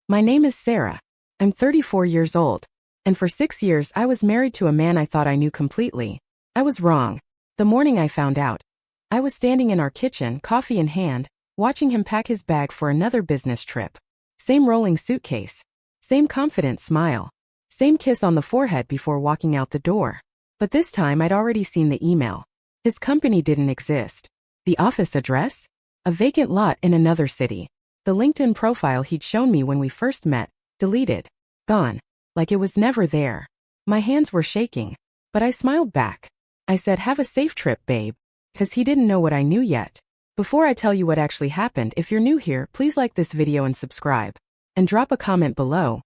My name is Sarah. I'm 34 years old. And for 6 years I was married to a man I thought I knew completely. I was wrong. The morning I found out, I was standing in our kitchen, coffee in hand, watching him pack his bag for another business trip. Same rolling suitcase. Same confident smile. Same kiss on the forehead before walking out the door. But this time I'd already seen the email. His company didn't exist. The office address? A vacant lot in another city. The LinkedIn profile he'd shown me when we first met, deleted. Gone. Like it was never there. My hands were shaking. But I smiled back. I said, "Have a safe trip, babe." 'Cause he didn't know what I knew yet. Before I tell you what actually happened, if you're new here, please like this video and subscribe. And drop a comment below.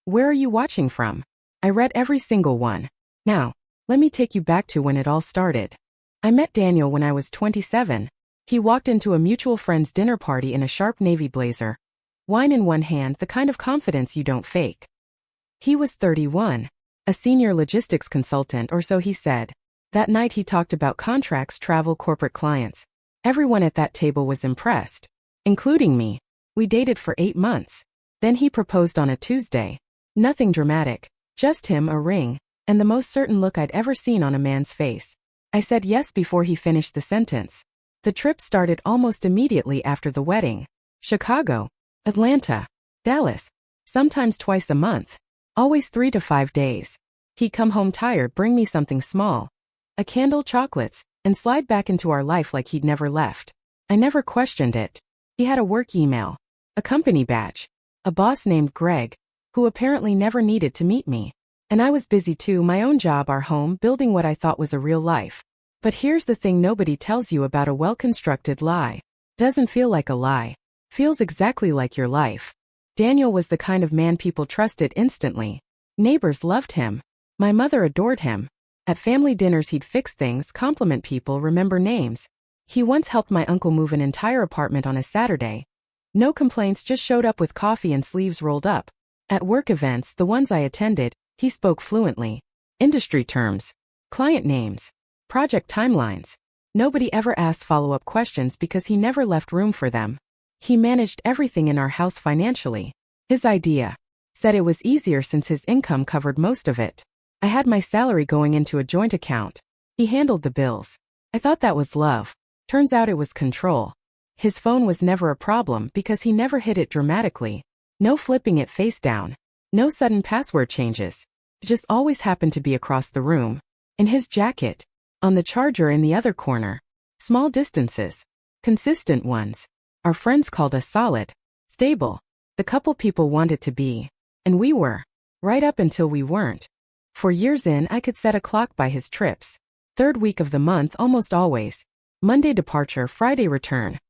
Where are you watching from? I read every single one. Now, let me take you back to when it all started. I met Daniel when I was 27. He walked into a mutual friend's dinner party in a sharp navy blazer. Wine in one hand, the kind of confidence you don't fake. He was 31. A senior logistics consultant, or so he said. That night he talked about contracts, travel, corporate clients. Everyone at that table was impressed. Including me. We dated for 8 months. Then he proposed on a Tuesday. Nothing dramatic. Just him, a ring, and the most certain look I'd ever seen on a man's face. I said yes before he finished the sentence. The trip started almost immediately after the wedding. Chicago, Atlanta, Dallas. Sometimes twice a month. Always 3 to 5 days. He'd come home tired, bring me something small. A candle, chocolates, and slide back into our life like he'd never left. I never questioned it. He had a work email. A company badge. A boss named Greg, who apparently never needed to meet me. And I was busy too, my own job, our home, building what I thought was a real life. But here's the thing nobody tells you about a well-constructed lie. Doesn't feel like a lie. Feels exactly like your life. Daniel was the kind of man people trusted instantly. Neighbors loved him. My mother adored him. At family dinners he'd fix things, compliment people, remember names. He once helped my uncle move an entire apartment on a Saturday. No complaints, just showed up with coffee and sleeves rolled up. At work events, the ones I attended, he spoke fluently. Industry terms. Client names. Project timelines. Nobody ever asked follow-up questions because he never left room for them. He managed everything in our house financially. His idea. Said it was easier since his income covered most of it. I had my salary going into a joint account. He handled the bills. I thought that was love. Turns out it was control. His phone was never a problem because he never hid it dramatically. No flipping it face down. No sudden password changes. It just always happened to be across the room. In his jacket. On the charger in the other corner. Small distances. Consistent ones. Our friends called us solid. Stable. The couple people wanted to be. And we were. Right up until we weren't. For years in, I could set a clock by his trips. 3rd week of the month almost always. Monday departure, Friday return.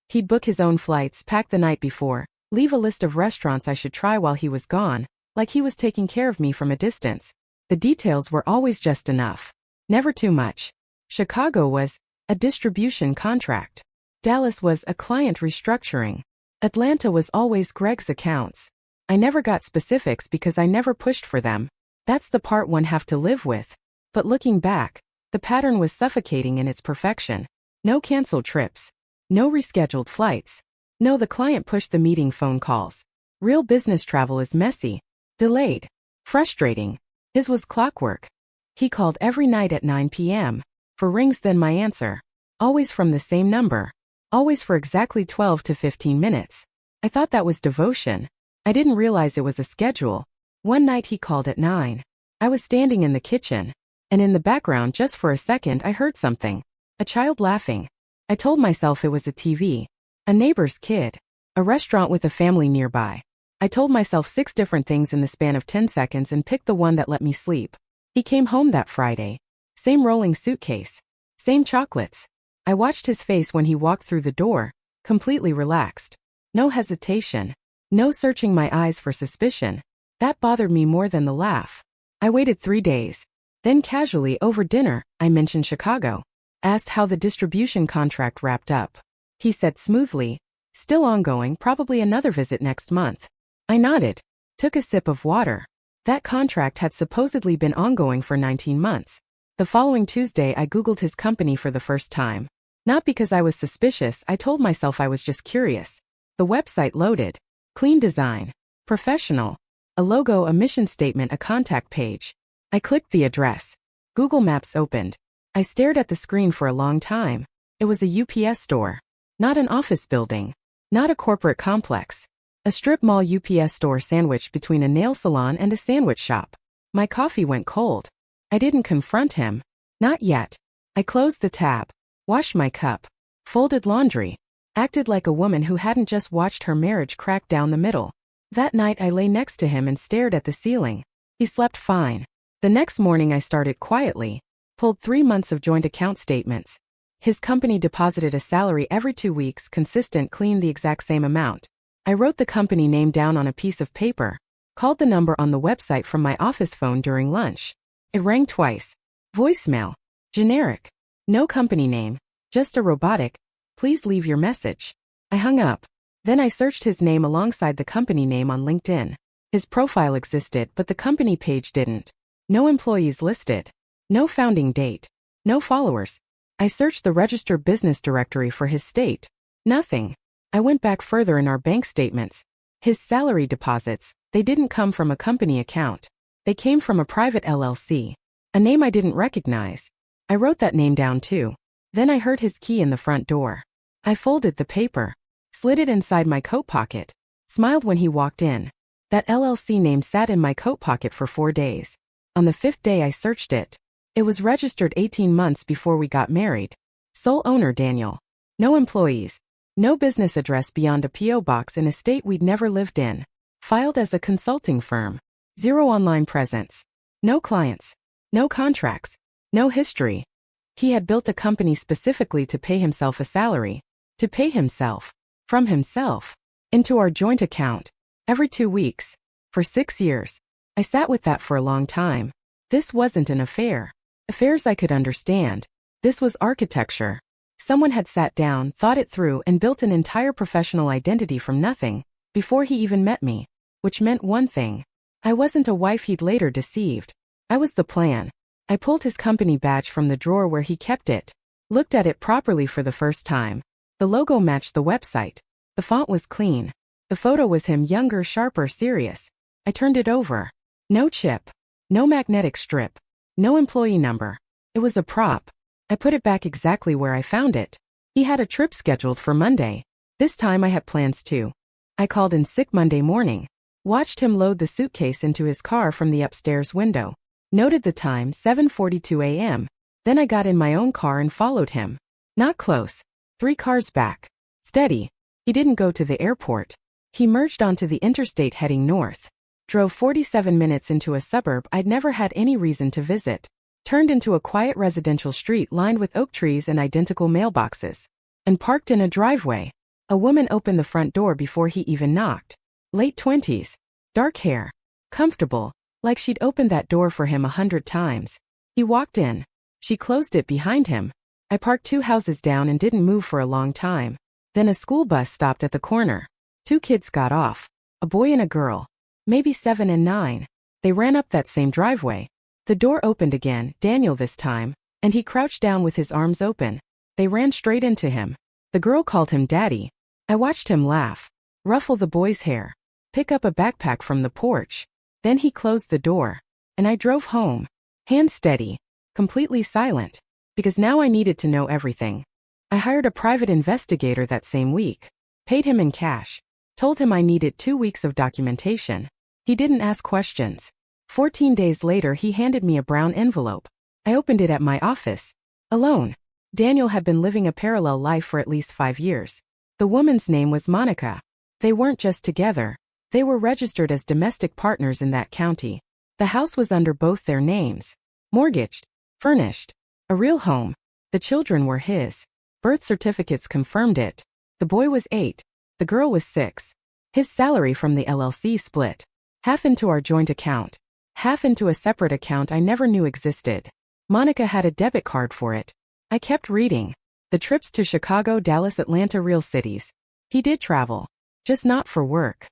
He'd book his own flights, pack the night before, leave a list of restaurants I should try while he was gone, like he was taking care of me from a distance. The details were always just enough. Never too much. Chicago was a distribution contract. Dallas was a client restructuring. Atlanta was always Greg's accounts. I never got specifics because I never pushed for them. That's the part one have to live with. But looking back, the pattern was suffocating in its perfection. No canceled trips. No rescheduled flights. No, the client pushed the meeting phone calls. Real business travel is messy. Delayed. Frustrating. His was clockwork. He called every night at 9 p.m. For rings, then my answer. Always from the same number. Always for exactly 12 to 15 minutes. I thought that was devotion. I didn't realize it was a schedule. One night he called at 9. I was standing in the kitchen. And in the background, just for a second, I heard something. A child laughing. I told myself it was a TV. A neighbor's kid. A restaurant with a family nearby. I told myself 6 different things in the span of 10 seconds and picked the one that let me sleep. He came home that Friday. Same rolling suitcase. Same chocolates. I watched his face when he walked through the door, completely relaxed. No hesitation. No searching my eyes for suspicion. That bothered me more than the laugh. I waited 3 days. Then casually over dinner, I mentioned Chicago. Asked how the distribution contract wrapped up. He said smoothly, still ongoing, probably another visit next month. I nodded. Took a sip of water. That contract had supposedly been ongoing for 19 months. The following Tuesday I Googled his company for the first time. Not because I was suspicious, I told myself I was just curious. The website loaded. Clean design. Professional. A logo, a mission statement, a contact page. I clicked the address. Google Maps opened. I stared at the screen for a long time. It was a UPS store. Not an office building. Not a corporate complex. A strip mall UPS store sandwiched between a nail salon and a sandwich shop. My coffee went cold. I didn't confront him. Not yet. I closed the tab. Washed my cup. Folded laundry. Acted like a woman who hadn't just watched her marriage crack down the middle. That night I lay next to him and stared at the ceiling. He slept fine. The next morning I started quietly. Pulled 3 months of joint account statements. His company deposited a salary every 2 weeks, consistent, clean, the exact same amount. I wrote the company name down on a piece of paper. Called the number on the website from my office phone during lunch. It rang twice. Voicemail. Generic. No company name. Just a robotic, "Please leave your message." I hung up. Then I searched his name alongside the company name on LinkedIn. His profile existed, but the company page didn't. No employees listed. No founding date. No followers. I searched the registered business directory for his state. Nothing. I went back further in our bank statements. His salary deposits, they didn't come from a company account. They came from a private LLC. A name I didn't recognize. I wrote that name down too. Then I heard his key in the front door. I folded the paper. Slid it inside my coat pocket. Smiled when he walked in. That LLC name sat in my coat pocket for 4 days. On the 5th day I searched it. It was registered 18 months before we got married. Sole owner Daniel. No employees. No business address beyond a P.O. box in a state we'd never lived in. Filed as a consulting firm. 0 online presence. No clients. No contracts. No history. He had built a company specifically to pay himself a salary. To pay himself. From himself. Into our joint account. Every 2 weeks. For 6 years. I sat with that for a long time. This wasn't an affair. Affairs I could understand. This was architecture. Someone had sat down, thought it through, and built an entire professional identity from nothing, before he even met me. Which meant one thing. I wasn't a wife he'd later deceived. I was the plan. I pulled his company badge from the drawer where he kept it. Looked at it properly for the first time. The logo matched the website. The font was clean. The photo was him, younger, sharper, serious. I turned it over. No chip. No magnetic strip. No employee number. It was a prop. I put it back exactly where I found it. He had a trip scheduled for Monday. This time I had plans too. I called in sick Monday morning. Watched him load the suitcase into his car from the upstairs window. Noted the time, 7:42 a.m. Then I got in my own car and followed him. Not close. 3 cars back. Steady. He didn't go to the airport. He merged onto the interstate heading north. Drove 47 minutes into a suburb I'd never had any reason to visit. Turned into a quiet residential street lined with oak trees and identical mailboxes. And parked in a driveway. A woman opened the front door before he even knocked. Late 20s. Dark hair. Comfortable. Like she'd opened that door for him 100 times. He walked in. She closed it behind him. I parked 2 houses down and didn't move for a long time. Then a school bus stopped at the corner. 2 kids got off. A boy and a girl. Maybe 7 and 9. They ran up that same driveway. The door opened again, Daniel this time, and he crouched down with his arms open. They ran straight into him. The girl called him Daddy. I watched him laugh. Ruffle the boy's hair. Pick up a backpack from the porch. Then he closed the door. And I drove home. Hands steady. Completely silent. Because now I needed to know everything. I hired a private investigator that same week. Paid him in cash. Told him I needed 2 weeks of documentation. He didn't ask questions. 14 days later he handed me a brown envelope. I opened it at my office. Alone. Daniel had been living a parallel life for at least 5 years. The woman's name was Monica. They weren't just together. They were registered as domestic partners in that county. The house was under both their names. Mortgaged. Furnished. A real home. The children were his. Birth certificates confirmed it. The boy was 8. The girl was 6. His salary from the LLC split. Half into our joint account. Half into a separate account I never knew existed. Monica had a debit card for it. I kept reading. The trips to Chicago, Dallas, Atlanta, real cities. He did travel. Just not for work.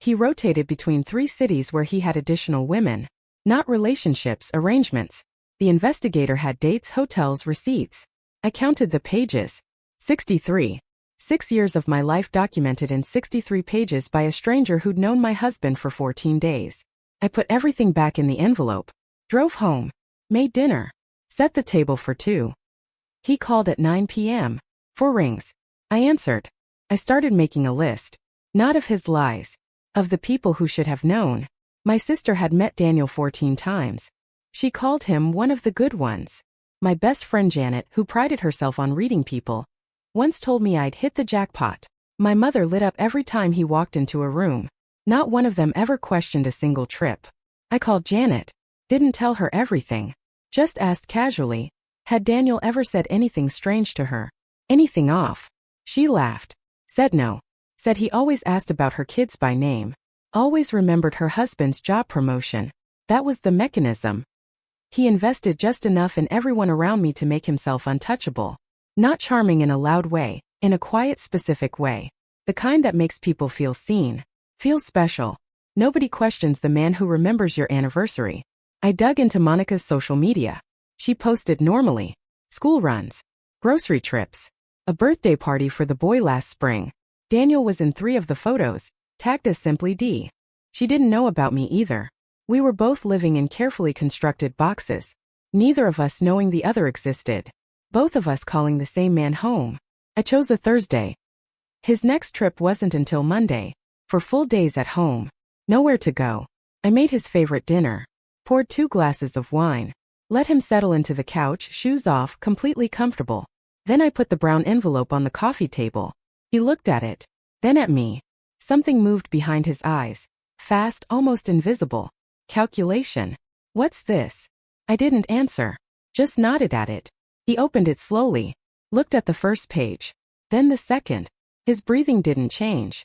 He rotated between 3 cities where he had additional women. Not relationships, arrangements. The investigator had dates, hotels, receipts. I counted the pages. 63. 6 years of my life documented in 63 pages by a stranger who'd known my husband for 14 days. I put everything back in the envelope, drove home, made dinner, set the table for 2. He called at 9 p.m. 4 rings. I answered. I started making a list. Not of his lies. Of the people who should have known. My sister had met Daniel 14 times. She called him one of the good ones. My best friend Janet, who prided herself on reading people, once told me I'd hit the jackpot. My mother lit up every time he walked into a room. Not one of them ever questioned a single trip. I called Janet. Didn't tell her everything. Just asked casually, had Daniel ever said anything strange to her? Anything off? She laughed. Said no. Said he always asked about her kids by name. Always remembered her husband's job promotion. That was the mechanism. He invested just enough in everyone around me to make himself untouchable. Not charming in a loud way, in a quiet, specific way. The kind that makes people feel seen, feel special. Nobody questions the man who remembers your anniversary. I dug into Monica's social media. She posted normally. School runs, grocery trips, a birthday party for the boy last spring. Daniel was in 3 of the photos, tagged as Simply D. She didn't know about me either. We were both living in carefully constructed boxes, neither of us knowing the other existed. Both of us calling the same man home. I chose a Thursday. His next trip wasn't until Monday, for full days at home. Nowhere to go. I made his favorite dinner. Poured 2 glasses of wine. Let him settle into the couch, shoes off, completely comfortable. Then I put the brown envelope on the coffee table. He looked at it. Then at me. Something moved behind his eyes. Fast, almost invisible. Calculation. What's this? I didn't answer. Just nodded at it. He opened it slowly. Looked at the first page. Then the second. His breathing didn't change.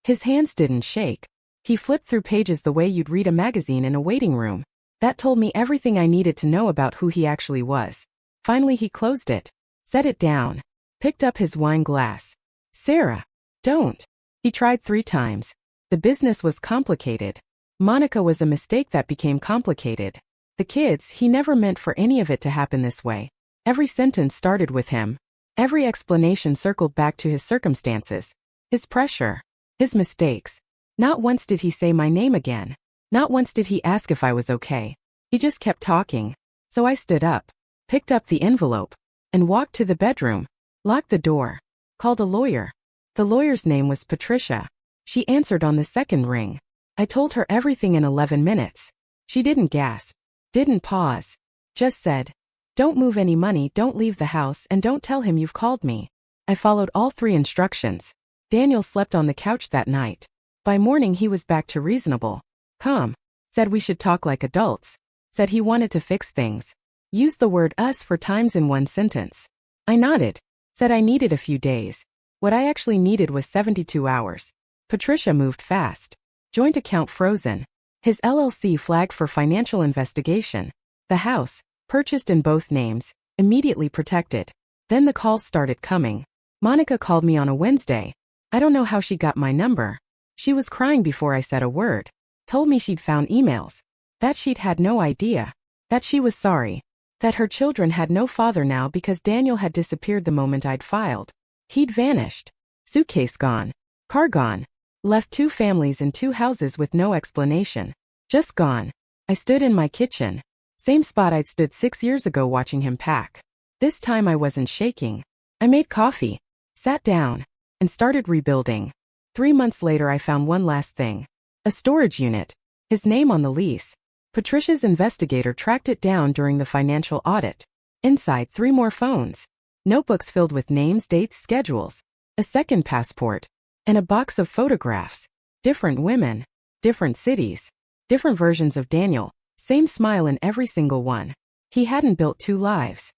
His hands didn't shake. He flipped through pages the way you'd read a magazine in a waiting room. That told me everything I needed to know about who he actually was. Finally he closed it. Set it down. Picked up his wine glass. Sarah. Don't. He tried 3 times. The business was complicated. Monica was a mistake that became complicated. The kids, he never meant for any of it to happen this way. Every sentence started with him. Every explanation circled back to his circumstances. His pressure. His mistakes. Not once did he say my name again. Not once did he ask if I was okay. He just kept talking. So I stood up, picked up the envelope, and walked to the bedroom, locked the door, called a lawyer. The lawyer's name was Patricia. She answered on the second ring. I told her everything in 11 minutes. She didn't gasp, didn't pause, just said, "Don't move any money, don't leave the house, and don't tell him you've called me." I followed all 3 instructions. Daniel slept on the couch that night. By morning he was back to reasonable, calm. Said we should talk like adults. Said he wanted to fix things. Used the word us 4 times in 1 sentence. I nodded. Said I needed a few days. What I actually needed was 72 hours. Patricia moved fast. Joint account frozen. His LLC flagged for financial investigation. The house, purchased in both names, immediately protected. Then the calls started coming. Monica called me on a Wednesday. I don't know how she got my number. She was crying before I said a word. Told me she'd found emails. That she'd had no idea. That she was sorry. That her children had no father now because Daniel had disappeared the moment I'd filed. He'd vanished. Suitcase gone. Car gone. Left 2 families in 2 houses with no explanation. Just gone. I stood in my kitchen. Same spot I'd stood 6 years ago watching him pack. This time I wasn't shaking. I made coffee, sat down, and started rebuilding. 3 months later I found one last thing. A storage unit. His name on the lease. Patricia's investigator tracked it down during the financial audit. Inside 3 more phones. Notebooks filled with names, dates, schedules. A second passport. And a box of photographs. Different women. Different cities. Different versions of Daniel. Same smile in every single one. He hadn't built 2 lives.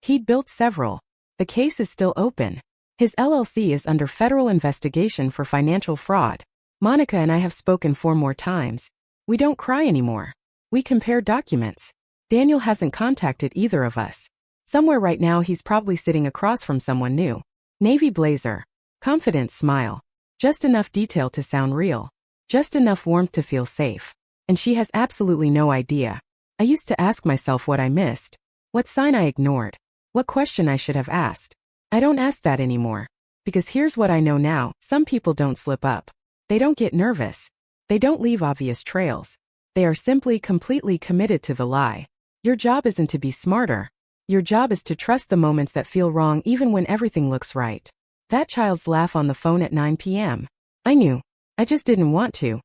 He'd built several. The case is still open. His LLC is under federal investigation for financial fraud. Monica and I have spoken 4 more times. We don't cry anymore. We compare documents. Daniel hasn't contacted either of us. Somewhere right now he's probably sitting across from someone new. Navy blazer. Confident smile. Just enough detail to sound real. Just enough warmth to feel safe. And she has absolutely no idea. I used to ask myself what I missed. What sign I ignored. What question I should have asked. I don't ask that anymore. Because here's what I know now, some people don't slip up. They don't get nervous. They don't leave obvious trails. They are simply completely committed to the lie. Your job isn't to be smarter. Your job is to trust the moments that feel wrong even when everything looks right. That child's laugh on the phone at 9 p.m. I knew. I just didn't want to.